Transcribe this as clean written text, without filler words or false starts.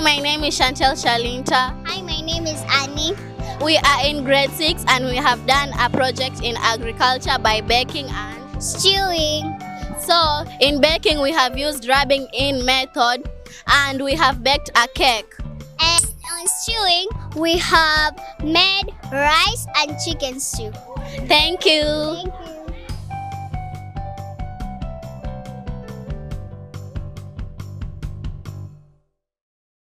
my name is Chantel Shalinta. Hi, my name is Annie. We are in grade 6 and we have done a project in agriculture by baking and Stewing. so in baking we have used rubbing in method and we have baked a cake. And on stewing, we have made rice and chicken stew. Thank you. Thank you.